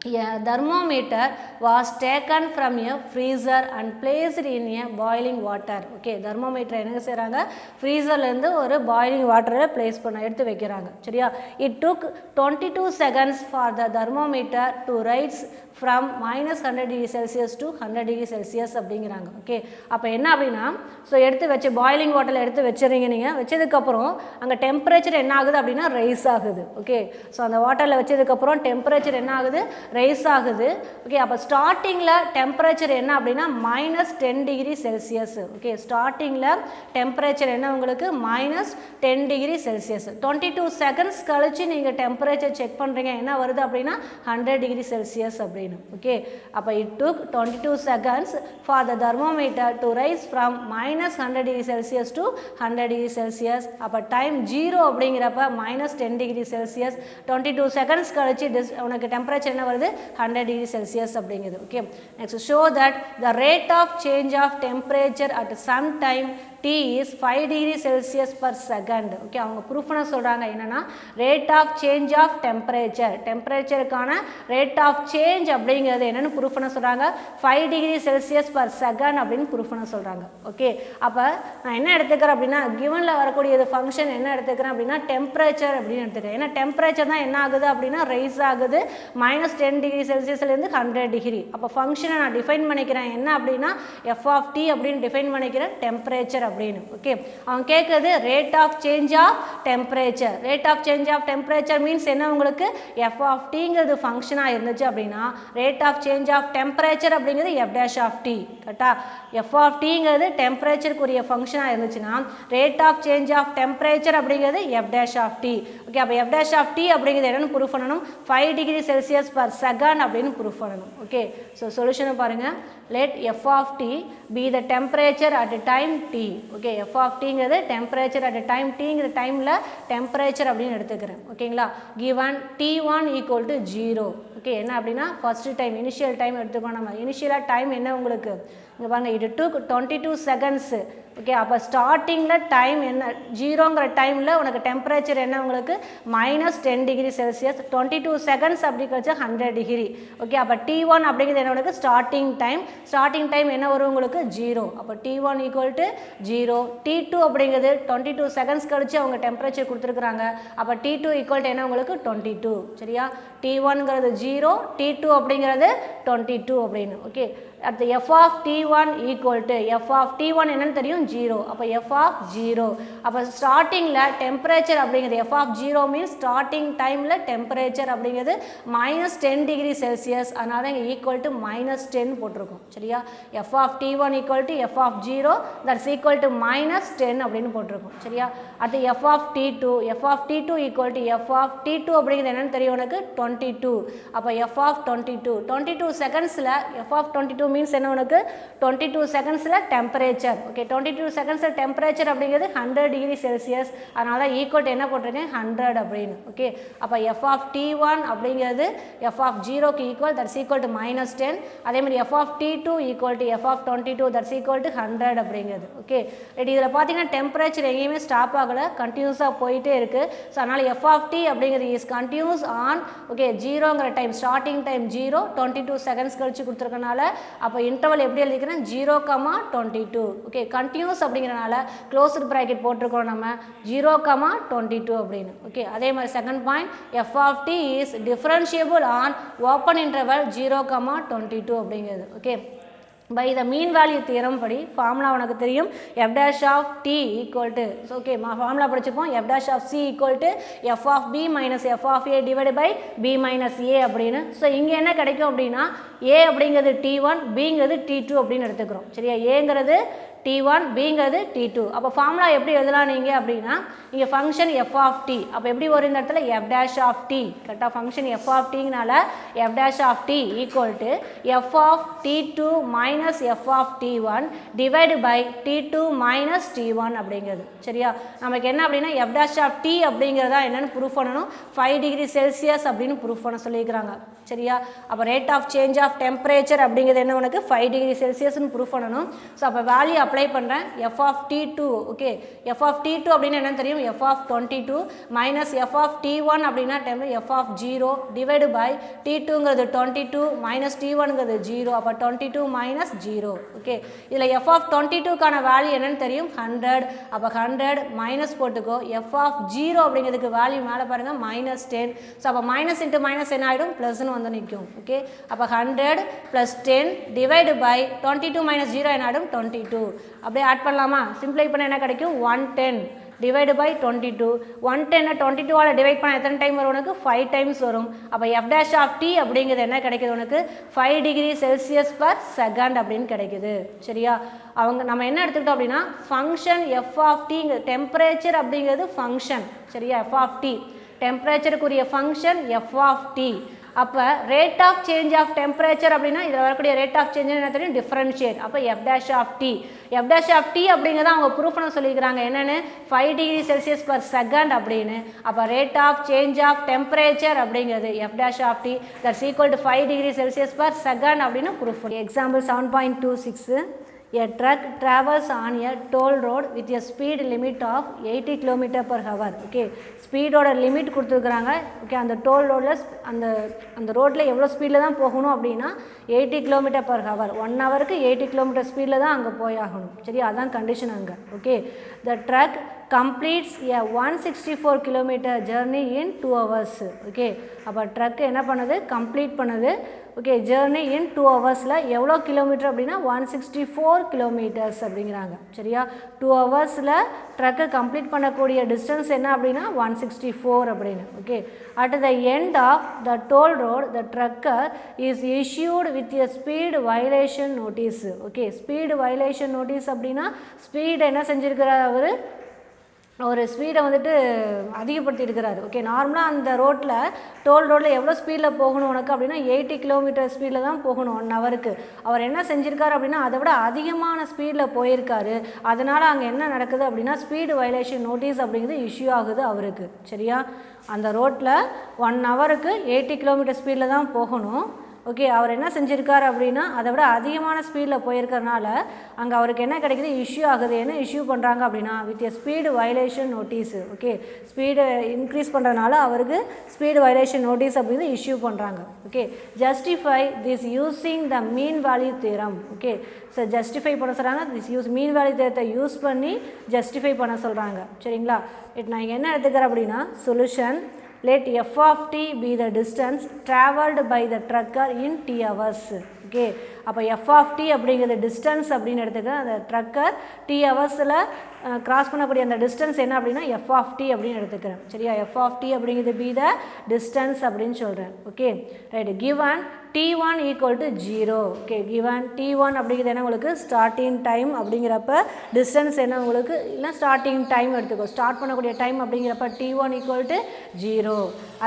A thermometer was taken from a freezer and placed in a boiling water. Okay, thermometer என்ன செய்கிறாங்க, ஃப்ரீசர்லேருந்து ஒரு பாயிலிங் வாட்டரில் ப்ளேஸ் பண்ண எடுத்து வைக்கிறாங்க. சரியா? It took 22 seconds for the thermometer to rise from -100 degree Celsius to 100 degree Celsius அப்படிங்கிறாங்க. Okay, அப்போ என்ன அப்படின்னா, ஸோ எடுத்து வச்சு பாயிலிங் வாட்டரில் எடுத்து வச்சுறீங்க. நீங்கள் வச்சதுக்கப்புறம் அங்கே டெம்பரேச்சர் என்ன ஆகுது அப்படின்னா ரைஸ் ஆகுது. ஓகே, ஸோ அந்த வாட்டரில் வச்சதுக்கப்புறம் டெம்பரேச்சர் என்ன ஆகுது, ரைஸ் ஆகுது. ஓகே, அப்போ ஸ்டார்டிங்கில் டெம்பரேச்சர் என்ன அப்படின்னா -10 டிகிரி செல்சியஸ். ஓகே, ஸ்டார்டிங்கில் டெம்பரேச்சர் என்ன உங்களுக்கு -10 டிகிரி செல்சியஸ். 22 செகண்ட்ஸ் கழிச்சு நீங்கள் டெம்பரேச்சர் செக் பண்ணுறீங்க, என்ன வருது அப்படின்னா 100 டிகிரி செல்சியஸ் அப்படின்னு. ஓகே, அப்போ it took 22 seconds for the thermometer to rise from -100 degree Celsius to 100 degree Celsius. அப்போ டைம் 0 அப்படிங்கிறப்ப -10 டிகிரி செல்சியஸ். 22 செகண்ட்ஸ் கழிச்சு உனக்கு டெம்பரேச்சர் என்ன வருது 100 degree Celsius அப்படிங்கிறது. Okay, next show that the rate of change of temperature at some time T is 5 degree Celsius per second. Okay, அவங்க ப்ரூஃப்னு சொல்கிறாங்க என்னென்னா ரேட் ஆஃப் சேஞ்ச் ஆஃப் டெம்பரேச்சருக்கான ரேட் ஆஃப் சேஞ்ச் அப்படிங்கிறது என்னென்னு ப்ரூஃப்னு சொல்கிறாங்க 5 டிகிரி செல்சியஸ் பர் செகண்ட் அப்படின்னு ப்ரூஃப்னு சொல்கிறாங்க. ஓகே, அப்போ நான் என்ன எடுத்துக்கிறேன் அப்படின்னா கிவனில் வரக்கூடியது ஃபங்க்ஷன் என்ன எடுத்துக்கிறேன் அப்படின்னா டெம்பரேச்சர் அப்படின்னு எடுத்துக்கிறேன். ஏன்னா டெம்பரேச்சர் தான் என்ன ஆகுது அப்படின்னா ரைஸ் ஆகுது -10 டிகிரி செல்சியஸ்லேருந்து 100 டிகிரி. அப்போ ஃபங்க்ஷனை நான் டிஃபைன் பண்ணிக்கிறேன் என்ன அப்படின்னா f(t) அப்படின்னு டிஃபைன் பண்ணிக்கிறேன் டெம்பரேச்சர் அப்படின்னு. ஓகே, அவங்க கேட்குறது rate of change of temperature. Rate of change of temperature means என்ன உங்களுக்கு f(t)ங்கிறது ஃபங்க்ஷனாக இருந்துச்சு அப்படின்னா rate of change of temperature அப்படிங்கிறது f'(t). கரெக்டா? f(t)ங்கிறது டெம்பரேச்சருக்குரிய ஃபங்க்ஷனாக இருந்துச்சுன்னா rate of change of temperature அப்படிங்கிறது f'(t). ஓகே, அப்போ f'(t) அப்படிங்கிறது என்னென்னு ப்ரூஃப் பண்ணணும் 5 டிகிரி செல்சியஸ் பர் செகண்ட் அப்படின்னு ப்ரூஃப் பண்ணணும். ஓகே, ஸோ சொல்யூஷனை பாருங்கள். let f(t) be the temperature at time t. Okay, f(t)ங்கிறது டெம்பரேச்சர் அட் டைம் tங்கிற டைமில் டெம்பரேச்சர் அப்படின்னு எடுத்துக்கிறேன். ஓகேங்களா? given t1 = 0. ஓகே, என்ன அப்படின்னா ஃபர்ஸ்ட் டைம் இனிஷியல் டைம் எடுத்துக்கணும். நம்ம இனிஷியலாக டைம் என்ன உங்களுக்கு இங்கே பாருங்கள், it took 22 செகண்ட்ஸு. ஓகே, அப்போ ஸ்டார்டிங்கில் டைம் என்ன 0ங்கிற டைமில் உனக்கு டெம்பரேச்சர் என்ன உங்களுக்கு -10 டிகிரி செல்சியஸ். 22 செகண்ட்ஸ் அப்படி கழிச்சா 100 டிகிரி. ஓகே, அப்போ t1 அப்படிங்கிறது என்ன உனக்கு ஸ்டார்டிங் டைம் என்ன வரும் உங்களுக்கு 0. அப்போ t1 = 0. t2 அப்படிங்கிறது 22 செகண்ட்ஸ் கழிச்சு அவங்க டெம்பரேச்சர் கொடுத்துருக்குறாங்க. அப்போ t2 = என்ன உங்களுக்கு 22. சரியா? t1ங்கிறது 0, t2 அப்படிங்கிறது 22 அப்படின்னு. ஓகே, அடுத்து f(t1) = f(t1) என்னன்னு தெரியும் 0. அப்போ f(0). அப்போ ஸ்டார்டிங்கில் டெம்பரேச்சர் அப்படிங்கிறது f(0) மீன்ஸ் ஸ்டார்டிங் டைமில் டெம்பரேச்சர் அப்படிங்கிறது -10 டிகிரி செல்சியஸ். அதனால தான் இங்கே ஈக்குவல் டு -10 போட்டிருக்கோம். சரியா? f(t1) = f(0) that's equal to -10 அப்படின்னு போட்டிருக்கோம். சரியா? அடுத்து f(t2) = f(t2) அப்படிங்கிறது என்னன்னு தெரியும் உனக்கு 22. அப்போ f(22) 22 செகண்ட்ஸில் f(22) மீன்ஸ் என்ன உனக்கு 22 செகண்ட்ஸில் டெம்பரேச்சர். ஓகே, 22 செகண்ட்ஸில் டெம்பரேச்சர் அப்படிங்கிறது 100 டிகிரி செல்சியஸ். அதனால ஈக்குவல் என்ன போட்டிருக்கேன் 100 அப்படின்னு. ஓகே, அப்போ f(t1) அப்படிங்கிறது f(0)க்கு ஈக்குவல் தட்ஸ் ஈக்குவல் டு -10. அதே மாதிரி f(t2) = f(22) that's equal to 100 அப்படிங்கிறது. Okay, right. இதில் பார்த்தீங்கன்னா டெம்பரேச்சர் எங்கேயுமே ஸ்டாப் ஆகலை, கண்டினியூஸாக போயிட்டே இருக்குது. ஸோ அதனால் f(t) அப்படிங்கிறது இஸ் கண்டினியூஸ் ஆன். ஓகே, 0ங்கிற டைம் ஸ்டார்டிங் டைம் 0, 22 செகண்ட்ஸ் கழிச்சு கொடுத்துருக்கனால அப்போ இன்டர்வல் எப்படி எழுதிக்கிறேன் 0,22. ஓகே, கண்டினியூஸ் அப்படிங்கிறனால க்ளோஸ்டு ப்ராக்கெட் போட்டிருக்கோம் நம்ம 0,22 அப்படின்னு. ஓகே, அதே மாதிரி second point f(t) is differentiable on open interval 0,22 அப்படிங்கிறது. Okay, by the mean value theorem படி ஃபார்முலா உனக்கு தெரியும் f'(t) = ஓகே ஃபார்முலா படிச்சிருப்போம் f'(c) = f(b - f(a) divided by b - a அப்படின்னு. ஸோ இங்கே என்ன கிடைக்கும் அப்படின்னா a அப்படிங்கிறது t1, bங்கிறது t2 அப்படின்னு எடுத்துக்கிறோம். சரியா? ஏங்கிறது T1 Bங்கிறது T2. அப்போ ஃபார்முலா எப்படி எழுதலாம் நீங்கள் அப்படின்னா இங்கே ஃபங்க்ஷன் f of t. அப்போ எப்படி வரும் இந்த இடத்துல f dash of t. கரெக்டாக function f of tனால f dash of t equal to f of t2 minus f of t1 divided by t2 minus t1 அப்படிங்கிறது. சரியா, நமக்கு என்ன அப்படின்னா f dash of t அப்படிங்கிறதா என்னென்னு ப்ரூஃப் பண்ணணும். 5 degree Celsius அப்படின்னு ப்ரூஃப் பண்ண சொல்லியிருக்கிறாங்க. சரியா, அப்போ rate of change of temperature அப்படிங்கிறது என்ன உனக்கு 5 degree Celsiusன்னு ப்ரூஃப் பண்ணணும். ஸோ அப்போ வேல்யூ அப்ளை பண்ணுறேன். f of t2 okay, f of t2 அப்படின்னு என்னன்னு தெரியும், f of 22 minus f of t1 அப்படின்னா f of 0 டிவைடு பை t2ங்கிறது 22 மைனஸ் t1ங்கிறது 0. அப்போ 22 மைனஸ் 0. ஓகே, இதில் f of 22க்கான வேல்யூ என்னன்னு தெரியும் 100. அப்போ 100 மைனஸ் போட்டுக்கோ. f of 0 அப்படிங்கிறதுக்கு வேல்யூ மேலே பாருங்கள் மைனஸ் 10. ஸோ அப்போ மைனஸ் இன்ட்டு மைனஸ் என்ன ஆகிடும் ப்ளஸ்ன்னு வந்து நிற்கும். ஓகே, அப்போ 100 ப்ளஸ் 10 டிவைடு பை 22 மைனஸ் 0 என்ன ஆகிடும் 22. அப்படியே ஆட் பண்ணலாமா, சிம்பிளை பண்ண என்ன கிடைக்கும் 110 டிவைடு பை 22. 110 22ஆல் டிவைட் பண்ண எத்தனை டைம் வரும் உனக்கு 5 டைம்ஸ் வரும். அப்போ f dash of t அப்படிங்கிறது என்ன கிடைக்குது உனக்கு 5 degree Celsius per second அப்படின்னு கிடைக்குது. சரியா, நம்ம என்ன எடுத்துக்கிட்டோம் அப்படின்னா function f of t temperature அப்படிங்கிறது ஃபங்க்ஷன். சரியா, f of t டெம்பரேச்சருக்குரிய ஃபங்க்ஷன் f of t. அப்போ rate of change of temperature அப்படின்னா இதில் வரக்கூடிய ரேட் ஆஃப் சேஞ்ச் என்ன தெரியும் டிஃப்ரென்ஷியேட். அப்போ f dash of t, f dash of t அப்படிங்கிறத அவங்க ப்ரூஃப் பண்ண சொல்லிக்கிறாங்க என்னென்னு 5 degree Celsius per second அப்படின்னு. அப்போ rate of change of temperature அப்படிங்கிறது f dash of t that's equal to 5 degree Celsius per second அப்படின்னு ப்ரூஃப் பண்ணி. Example 7.26 A truck travels on a toll road with a speed limit of 80 km per hour. Okay, ஸ்பீடோட limit கொடுத்துருக்குறாங்க. Okay, அந்த toll ரோடில் அந்த ரோட்டில் எவ்வளோ ஸ்பீடில் தான் போகணும் அப்படின்னா 80 km per hour. 1 ஹவருக்கு 80 km ஸ்பீடில் தான் அங்கே போயாகணும். சரி, அதுதான் கண்டிஷன் அங்கே. Okay, the truck completes a 164 km journey in 2 hours. Okay, அப்போ ட்ரக் என்ன பண்ணுது கம்ப்ளீட் பண்ணுது. ஓகே, ஜேர்னி இன் 2 ஹவர்ஸில் எவ்வளோ கிலோமீட்டர் அப்படின்னா 164 கிலோமீட்டர்ஸ் அப்படிங்கிறாங்க. சரியா, 2 ஹவர்ஸில் ட்ரக்கை கம்ப்ளீட் பண்ணக்கூடிய டிஸ்டன்ஸ் என்ன அப்படின்னா 164 அப்படின்னு. Okay, at the end of the toll road the trucker is issued with a speed violation notice. Okay, speed violation notice அப்படின்னா ஸ்பீடு என்ன செஞ்சுருக்கிறார் அவர் ஒரு ஸ்பீடை வந்துட்டு அதிகப்படுத்தி இருக்கிறாரு. ஓகே, நார்மலாக அந்த ரோட்டில் டோல் ரோட்டில் எவ்வளோ ஸ்பீடில் போகணும் உனக்கு அப்படின்னா 80 km ஸ்பீடில் தான் போகணும் 1 ஹவருக்கு. அவர் என்ன செஞ்சுருக்காரு அப்படின்னா அதை விட அதிகமான ஸ்பீடில் போயிருக்காரு. அதனால் அங்கே என்ன நடக்குது அப்படின்னா ஸ்பீடு வயலேஷன் நோட்டீஸ் அப்படிங்கிறது இஷ்யூ ஆகுது அவருக்கு. சரியா, அந்த ரோட்டில் 1 ஹவருக்கு 80 km ஸ்பீடில் தான் போகணும். ஓகே, அவர் என்ன செஞ்சுருக்காரு அப்படின்னா அதை விட அதிகமான ஸ்பீடில் போயிருக்கிறதுனால அங்கே அவருக்கு என்ன கிடைக்குது இஷ்யூ ஆகுது. என்ன இஷ்யூ பண்ணுறாங்க அப்படின்னா with a speed violation notice. Okay, speed increase பண்ணுறதுனால அவருக்கு ஸ்பீடு வயலேஷன் நோட்டீஸ் அப்படிங்கிறது இஷ்யூ பண்ணுறாங்க. Okay, justify this using the mean value theorem. Okay, so justify பண்ண சொல்கிறாங்க. திஸ் யூஸ் மீன் வேல்யூ தியரத்தை யூஸ் பண்ணி ஜஸ்டிஃபை பண்ண சொல்கிறாங்க. சரிங்களா, நான் இங்கே என்ன எடுத்துக்கிறேன் அப்படின்னா solution let f of t be the distance travelled by the trucker in t hours. Okay, அப்போ f of t அப்படிங்கிறது டிஸ்டன்ஸ் அப்படின்னு எடுத்துக்கிறேன். அந்த ட்ரக்கர் t ஹவர்ஸில் கிராஸ் பண்ணக்கூடிய அந்த டிஸ்டன்ஸ் என்ன அப்படின்னா f of t அப்படின்னு எடுத்துக்கிறேன். சரியா, f of t அப்படிங்கிறது be the distance அப்படின்னு சொல்கிறேன். Okay, right. given t1 equal to 0. Okay, given t1 அப்படிங்கிறது என்ன உங்களுக்கு ஸ்டார்டிங் டைம் அப்படிங்கிறப்ப டிஸ்டன்ஸ் என்ன உங்களுக்கு இல்லை ஸ்டார்டிங் டைம் எடுத்துக்கோ. ஸ்டார்ட் பண்ணக்கூடிய டைம் அப்படிங்கிறப்ப t1 equal to 0.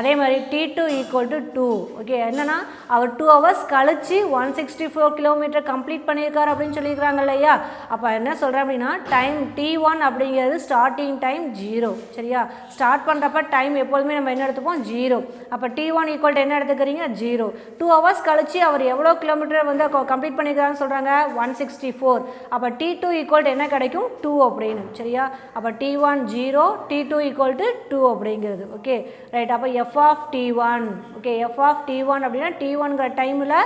அதே மாதிரி t2 equal to 2. ஓகே, என்னன்னா அவர் 2 ஹவர்ஸ் கழிச்சு 164 கிலோமீட்டர் கம்ப்ளீட் பண்ணியிருக்காரு அப்படின்னு சொல்லியிருக்கிறாங்க இல்லையா. அப்போ என்ன சொல்கிறேன் அப்படின்னா டைம் t1 அப்படிங்கிறது ஸ்டார்டிங் டைம் 0. சரியா, ஸ்டார்ட் பண்ணுறப்ப டைம் எப்போதுமே நம்ம என்ன எடுத்துப்போம் 0. அப்போ t1 equal to என்ன எடுத்துக்கிறீங்க 0. 2 ஹவர்ஸ் கழிச்சு அவர் எவ்வளோ கிலோமீட்டர் வந்து கம்ப்ளீட் பண்ணிக்கிறான்னு சொல்கிறாங்க 164. அப்போ t2 equal to என்ன கிடைக்கும் 2 அப்படின்னு. சரியா, அப்போ t1 0 t2 equal to 2 அப்படிங்கிறது. Okay, right. அப்போ f of t1. Okay, f of t1 அப்படின்னா t1ங்கிற டைமில்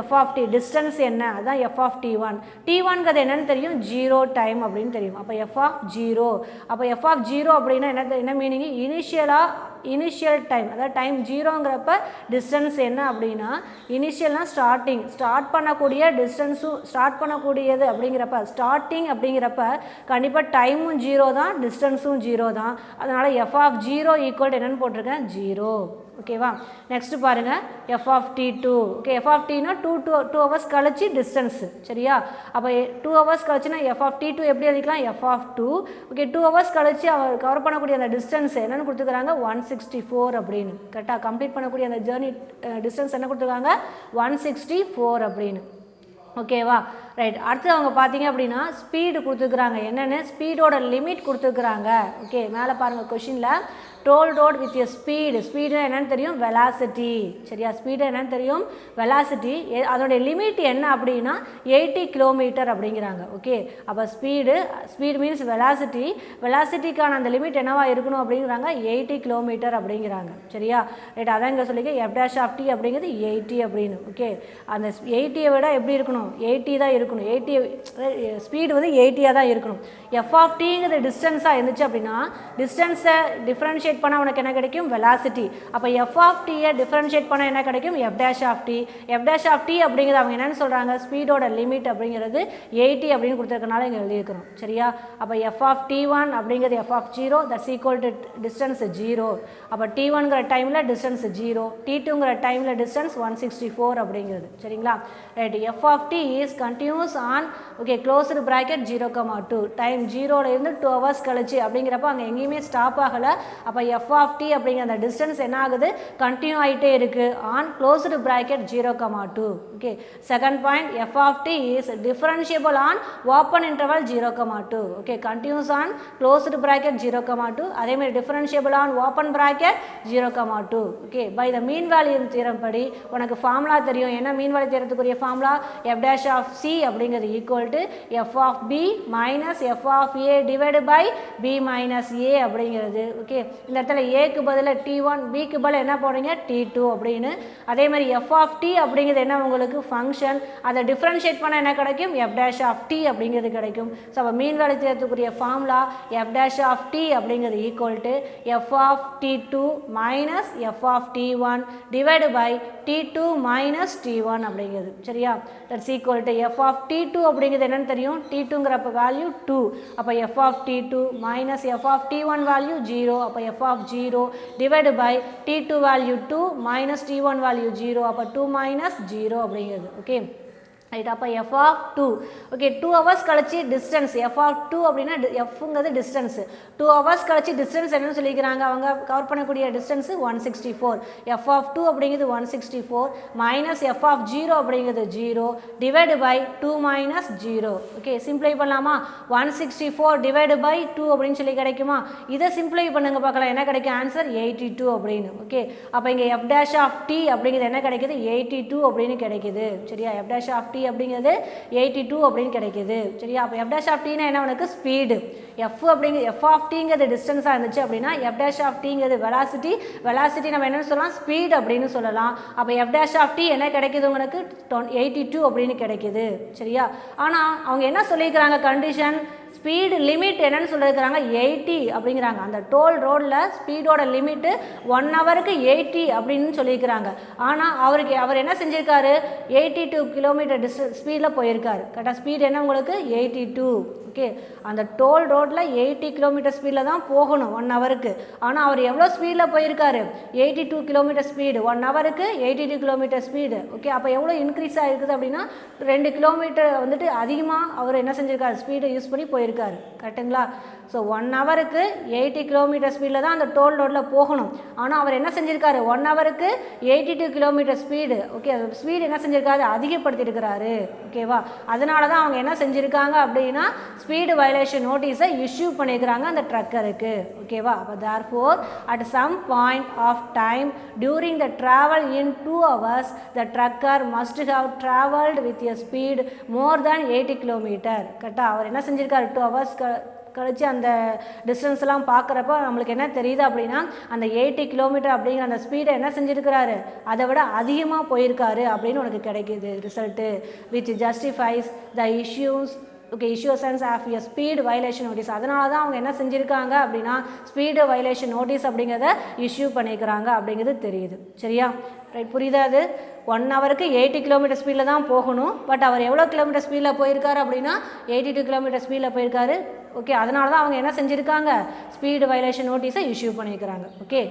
f of t டிஸ்டன்ஸ் என்ன அதுதான் f of t1. t1ங்கிறது என்னன்னு தெரியும் 0 டைம் அப்படின்னு தெரியும். அப்போ f of 0. அப்போ f of 0 அப்படின்னா என்ன மீனிங் இனிஷியலாக இனிஷியல் டைம், அதாவது டைம் ஜீரோங்கிறப்ப டிஸ்டன்ஸ் என்ன அப்படின்னா இனிஷியல்னால் ஸ்டார்ட் பண்ணக்கூடிய டிஸ்டன்ஸும் ஸ்டார்ட் பண்ணக்கூடியது அப்படிங்கிறப்ப ஸ்டார்டிங் அப்படிங்கிறப்ப கண்டிப்பாக டைமும் ஜீரோ தான் டிஸ்டன்ஸும் ஜீரோ தான். அதனால் எஃப் ஆஃப் ஜீரோ ஈக்குவல் என்னென்னு போட்டிருக்கேன் 0. ஓகேவா. நெக்ஸ்ட் பாருங்கள் f of T2. Okay, f of Tனா 2 ஹவர்ஸ் கழிச்சு டிஸ்டன்ஸு. சரியா, அப்போ 2 ஹவர்ஸ் கழிச்சுன்னா எஃப் ஆஃப் T2 எப்படி எழுதிக்கலாம் எஃப் ஆஃப் 2. ஓகே, 2 ஹவர்ஸ் கழிச்சு அவர் கவர் பண்ணக்கூடிய அந்த டிஸ்டன்ஸ் என்னென்னு கொடுத்துருக்காங்க 164 அப்படின்னு. கரெக்டாக கம்ப்ளீட் பண்ணக்கூடிய அந்த ஜேர்னி டிஸ்டன்ஸ் என்ன கொடுத்துருக்காங்க 164 அப்படின்னு. ஓகேவா, ரைட். அடுத்து அவங்க பார்த்தீங்க அப்படின்னா ஸ்பீடு கொடுத்துருக்குறாங்க. என்னென்னு ஸ்பீடோட லிமிட் கொடுத்துருக்குறாங்க. ஓகே, மேலே பாருங்கள் கொஷினில் toll road with a speed என்னென்னு தெரியும் வெலாசிட்டி. சரியா, ஸ்பீடு என்னென்னு தெரியும் வெலாசிட்டி. அதோடைய லிமிட் என்ன அப்படின்னா 80 கிலோமீட்டர் அப்படிங்கிறாங்க. ஓகே, அப்போ ஸ்பீடு மீன்ஸ் வெலாசிட்டிக்கான அந்த லிமிட் என்னவா இருக்கணும் அப்படிங்கிறாங்க 80 கிலோமீட்டர் அப்படிங்கிறாங்க. சரியா, ரைட். அதான் இங்கே சொல்லிக்க எஃப் டேஷ் ஆஃப் டி அப்படிங்கிறது 80 அப்படின்னு. ஓகே, அந்த 80யை விட எப்படி இருக்கணும் 80 தான் இருக்கணும். 80 ஸ்பீடு வந்து 80யாக தான் இருக்கணும். எஃப் ஆஃப் டிங்கிறது டிஸ்டன்ஸாக இருந்துச்சு அப்படின்னா டிஸ்டன்ஸை டிஃப்ரென்ஷியேட் பண்ணால் உனக்கு என்ன கிடைக்கும் வெலாசிட்டி. அப்போ எஃப் ஆஃப் டியை டிஃப்ரென்ஷியேட் பண்ணால் என்ன கிடைக்கும் F dash of D. F dash of D அப்படிங்கிறது அவங்க என்னென்னு சொல்கிறாங்க ஸ்பீடோட லிமிட் அப்படிங்கிறது 80 அப்படின்னு கொடுத்துருக்கனால இங்கே எழுதியிருக்கிறோம். சரியா, அப்போ எஃப் ஆஃப் T1 அப்படிங்கிறது F of 0 that's equal to distance 0. அப்போ T1ங்கிற டைமில் டிஸ்டன்ஸ் 0, T2ங்கிற டைமில் டிஸ்டன்ஸ் 164 அப்படிங்கிறது. சரிங்களா, right. F of t is continuous on okay closed bracket 0,2 time 0லேருந்து 2 ஹவர்ஸ் கழிச்சு அப்படிங்கிறப்ப அங்கே எங்கேயுமே ஸ்டாப் ஆகலை. அப்போ எஃப் ஆஃப் டி அப்படிங்கிற அந்த டிஸ்டன்ஸ் என்ன ஆகுது கண்டினியூ ஆகிட்டே இருக்குது on closed bracket 0,2. Okay, second point f of t is differentiable on open interval 0,2. Okay, continuous on closed bracket 0,2 அதேமாதிரி differentiable on open bracket 0,2. Okay, by the mean value theorem படி உனக்கு formula தெரியும். என்ன mean value தியரத்துக்குரிய formula f dash of c அப்படிங்கிறது equal to f of b minus F of a divide by b minus a அப்படிங்கிறது. Okay, இந்த இடத்துல ஏக்கு பதில் T1 பிக்கு பதில் என்ன போடுறீங்க T2 அப்படின்னு. அதே மாதிரி எஃப் ஆஃப் டி அப்படிங்கிறது என்ன உங்களுக்கு ஃபங்க்ஷன், அதை டிஃப்ரென்ஷியேட் பண்ண என்ன கிடைக்கும் எஃப் டேஷ் ஆஃப் டி அப்படிங்கிறது கிடைக்கும். ஸோ அப்போ மீன் வேலை தேர்த்துக்குரிய formula f dash of D அப்படிங்கிறது equal to f of T2 minus F of T1 divide by T2 minus T1 அப்படிங்கிறது. சரியா, that's equal to f of T2 அப்படிங்கிறது என்னன்னு தெரியும் T2ங்கிறப்ப வேல்யூ 2. அப்போ F of T2 minus F of T1 value 0. அப்போ F of 0 divide by T2 value 2 minus T1 value 0. அப்போ 2 minus 0 அப்படிங்கிறது. Okay, right. அப்போ எஃப் ஆஃப் 2 ஓகே 2 ஹவர்ஸ் கழிச்சு டிஸ்டன்ஸ் எஃப் ஆஃப் 2 அப்படின்னா எஃப்ங்கிறது டிஸ்டன்ஸ். 2 ஹவர்ஸ் கழிச்சு டிஸ்டன்ஸ் என்னன்னு சொல்லிக்கிறாங்க அவங்க கவர் பண்ணக்கூடிய டிஸ்டன்ஸ் 164. எஃப் ஆஃப் 2 அப்படிங்கிறது 164 மைனஸ் எஃப் ஆஃப் 0 அப்படிங்கிறது 0 டிவைடு பை 2 மைனஸ் 0. ஓகே, சிம்பிளை பண்ணலாமா 164 டிவைடு பை 2 அப்படின்னு சொல்லி கிடைக்குமா. இதை சிம்பிளை பண்ணுங்க பார்க்கலாம் என்ன கிடைக்கும் ஆன்சர் 82 அப்படின்னு. ஓகே, அப்போ இங்கே எஃப் டேஷ் ஆஃப் டி அப்படிங்கிறது என்ன கிடைக்குது 82 அப்படின்னு கிடைக்குது. சரியா, எஃப் டேஷ் ஆஃப் டி அப்படிங்கிறது 82 அப்படின்னு கிடைக்குது. சரியா, அப்போ எஃப் டேஷ் ஆஃப் டீனா என்ன உனக்கு ஸ்பீடு. எஃப் அப்படிங்கிறது எஃப் ஆஃப் டிங்கிறது டிஸ்டன்ஸாக இருந்துச்சு அப்படின்னா எஃப் டேஷ் ஆஃப் டிங்கிறது வெலாசிட்டி நம்ம என்னன்னு சொல்லலாம் ஸ்பீட் அப்படின்னு சொல்லலாம். அப்போ எஃப் டேஷ் ஆஃப் டி என்ன கிடைக்குது உங்களுக்கு 82 அப்படின்னு கிடைக்குது. சரியா, ஆனால் அவங்க என்ன சொல்லியிருக்கிறாங்க கண்டிஷன் ஸ்பீடு லிமிட் என்னன்னு சொல்லியிருக்கிறாங்க 80 அப்படிங்கிறாங்க. அந்த டோல் ரோடில் ஸ்பீடோட லிமிட்டு 1 ஹவருக்கு 80 அப்படின்னு சொல்லியிருக்கிறாங்க. ஆனால் அவர் என்ன செஞ்சுருக்காரு 82 கிலோமீட்டர் ஸ்பீடில் போயிருக்காரு. கரெக்டாக ஸ்பீடு என்ன உங்களுக்கு 82. ஓகே, அந்த டோல் ரோட்டில் 80 கிலோமீட்டர் ஸ்பீடில் தான் போகணும் 1 ஹவருக்கு. ஆனால் அவர் எவ்வளோ ஸ்பீடில் போயிருக்காரு 82 கிலோமீட்டர் ஸ்பீடு 1 ஹவருக்கு 82 கிலோமீட்டர் ஸ்பீடு. ஓகே, அப்போ எவ்வளோ இன்க்ரீஸ் ஆகிருக்குது அப்படின்னா 2 கிலோமீட்டர் வந்துட்டு அதிகமாக அவர் என்ன செஞ்சுருக்காரு ஸ்பீடை யூஸ் பண்ணி போயிருக்காரு. கரெக்டுங்களா. ஸோ 1 ஹவருக்கு 80 கிலோமீட்டர் ஸ்பீடில் தான் அந்த டோல் ரோட்டில் போகணும். ஆனால் அவர் என்ன செஞ்சுருக்காரு 1 ஹவருக்கு 82 கிலோமீட்டர் ஸ்பீடு. ஓகே, அது ஸ்பீடு என்ன செஞ்சுருக்காரு அதிகப்படுத்தியிருக்கிறாரு. ஓகேவா, அதனால தான் அவங்க என்ன செஞ்சுருக்காங்க அப்படின்னா ஸ்பீடு வயலேஷன் நோட்டீஸை இஷ்யூ பண்ணியிருக்கிறாங்க அந்த ட்ரக்கருக்கு. ஓகேவா, அப்போ therefore at some point of time during the travel in 2 hours the trucker must have travelled with a speed more than 80 kilometre. கரெக்டாக அவர் என்ன செஞ்சுருக்காரு 2 hours கழிச்சு அந்த டிஸ்டன்ஸ்லாம் பார்க்குறப்ப நம்மளுக்கு என்ன தெரியுது அப்படின்னா அந்த 80 கிலோமீட்டர் அப்படிங்கிற அந்த ஸ்பீடை என்ன செஞ்சுருக்கிறாரு அதை விட அதிகமாக போயிருக்காரு அப்படின்னு உனக்கு கிடைக்கிது result which justifies the issues okay issuance of a speed violation notice. அதனால தான் அவங்க என்ன செஞ்சுருக்காங்க அப்படின்னா ஸ்பீடு வயலேஷன் நோட்டீஸ் அப்படிங்கிறத இஷ்யூ பண்ணிக்கிறாங்க அப்படிங்கிறது தெரியுது. சரியா? ரைட், புரியுதா? அது 1 ஹவருக்கு 80 கிலோமீட்டர் ஸ்பீடில் தான் போகணும். பட் அவர் எவ்வளோ கிலோமீட்டர் ஸ்பீடில் போயிருக்காரு அப்படின்னா 82 கிலோமீட்டர் ஸ்பீடில் போயிருக்காரு. ஓகே, அதனால தான் அவங்க என்ன செஞ்சுருக்காங்க ஸ்பீடு வயலேஷன் நோட்டீஸை இஷ்யூ பண்ணியிருக்கிறாங்க. ஓகே,